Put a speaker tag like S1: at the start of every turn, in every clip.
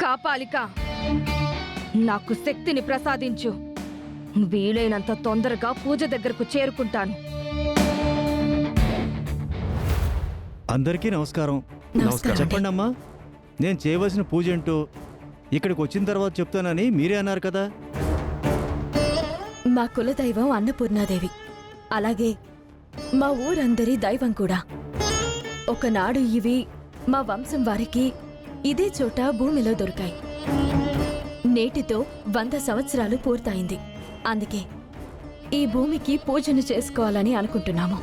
S1: కాపాలిక, నాకు శక్తిని ప్రసాదించు. వీలైనంత తొందరగా పూజ దగ్గరకు చేరుకుంటాను.
S2: అందరికీ నమస్కారం. చెప్పండి అమ్మా, నేను చేయవలసిన పూజ ఏంటో ఇక్కడికి వచ్చిన తర్వాత చెప్తానని మీరే అన్నారు కదా.
S3: మా కులదైవం అన్నపూర్ణాదేవి, అలాగే మా ఊరందరి దైవం కూడా. ఒకనాడు ఇవి మా వంశం వారికి ఇదే చోట భూమిలో దొరికాయి. నేటితో 100 సంవత్సరాలు పూర్తయింది. అందుకే ఈ భూమికి పూజను చేసుకోవాలని అనుకుంటున్నాము.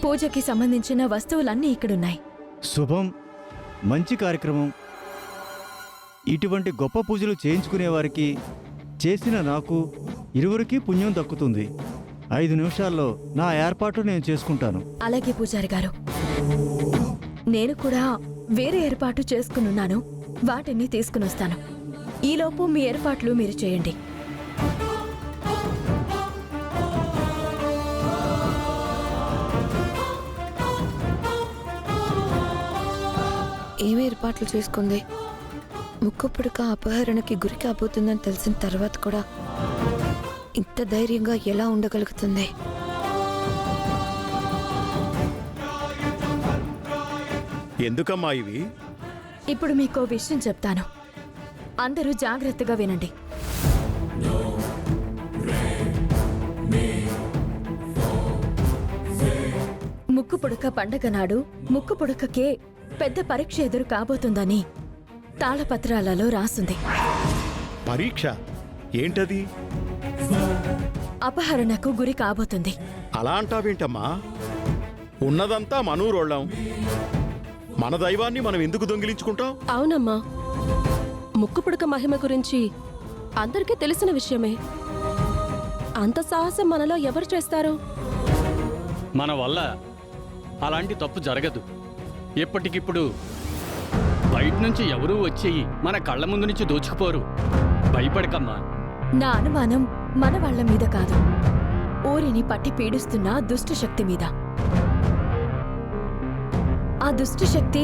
S3: పూజకి సంబంధించిన వస్తువులన్నీ ఇక్కడున్నాయి.
S2: శుభం, మంచి కార్యక్రమం. ఇటువంటి గొప్ప పూజలు చేయించుకునేవారికి, చేసిన నాకు ఇరువురికి పుణ్యం దక్కుతుంది. 5 నిమిషాల్లో నా ఏర్పాటు నేను చేసుకుంటాను.
S3: అలాగే పూజారి గారు, నేను కూడా వేరే ఏర్పాటు చేసుకునున్నాను. వాటిని తీసుకునొస్తాను. ఈలోపు మీ ఏర్పాట్లు మీరు చేయండి.
S4: ఏమి ఏర్పాట్లు చేసుకుంది? ముక్కు పుడక అపహరణకి గురి కాబోతుందని తెలిసిన తర్వాత కూడా ఇంత ధైర్యంగా ఎలా ఉండగలుగుతుంది?
S5: ఎందుకమ్మా ఇవి?
S3: ఇప్పుడు మీకో విషయం చెప్తాను. అందరూ జాగ్రత్తగా వినండి. ముక్కు పుడక పండగ నాడు ముక్కు పుడకకే పెద్ద పరీక్ష ఎదురు కాబోతుందని తాళపత్రాలలో రాసుంది.
S5: పరీక్ష ఏంటది?
S3: అపహరణకు గురి కాబోతుంది.
S5: అలా అంటావేంటమ్మా? ఉన్నదంతా మనూరోళ్ళం. మన దైవాన్ని మనం ఎందుకు దొంగిలించుకుంటాం?
S6: అవునమ్మా, ముక్కు పుడక మహిమ గురించి అందరికీ తెలిసిన విషయమే. అంత సాహసం మనలో ఎవరు చేస్తారు?
S7: మన వల్ల అలాంటి తప్పు జరగదు. ఎప్పటికిప్పుడు బయట నుంచి ఎవరూ వచ్చి మన కళ్ళ ముందు నుంచి దోచుకుపోరు. భయపడకమ్మా.
S3: నా అనుమానం మన వాళ్ళ మీద కాదు, ఊరిని పట్టి పీడిస్తున్న దుష్టశక్తి మీద. ఆ దుష్టశక్తి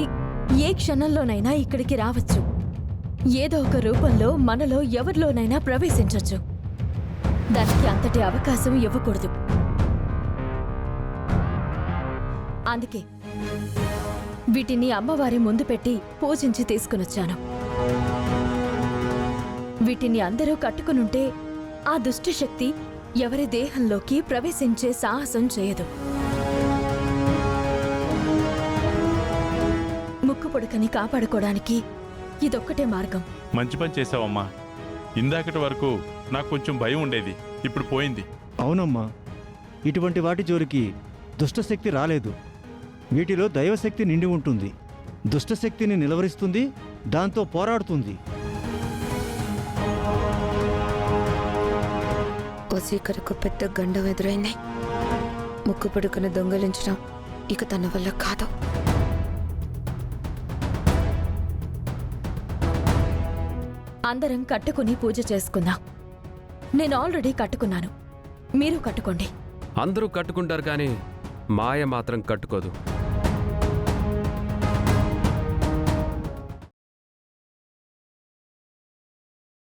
S3: ఏ క్షణంలోనైనా ఇక్కడికి రావచ్చు. ఏదో ఒక రూపంలో మనలో ఎవరిలోనైనా ప్రవేశించొచ్చు. దానికి అంతటి అవకాశం ఇవ్వకూడదు. అందుకే వీటిని అమ్మవారి ముందు పెట్టి పూజించి తీసుకునొచ్చాను. వీటిని అందరూ కట్టుకునుంటే ఆ దుష్టశక్తి ఎవరి దేహంలోకి ప్రవేశించే సాహసం చేయదు. ముక్కు పుడకని కాపాడుకోవడానికి ఇదొక్కటే మార్గం.
S8: మంచి పని చేసావమ్మా. ఇందాకటి వరకు నాకు కొంచెం భయం ఉండేది, ఇప్పుడు పోయింది.
S2: అవునమ్మా, ఇటువంటి వాటి జోలికి దుష్టశక్తి రాలేదు. వీటిలో దైవశక్తి నిండి ఉంటుంది. దుష్టశక్తిని నిలవరిస్తుంది, దాంతో పోరాడుతుంది.
S4: వసీకరకు పెద్ద గండం ఎదురైంది. ముక్కు పుడకను దొంగలించడం ఇక తన వల్ల కాదు.
S3: అందరం కట్టుకుని పూజ చేసుకుందాం. నేను ఆల్రెడీ కట్టుకున్నాను, మీరు కట్టుకోండి.
S9: అందరూ కట్టుకుంటారు కానీ మాయ మాత్రం కట్టుకోదు.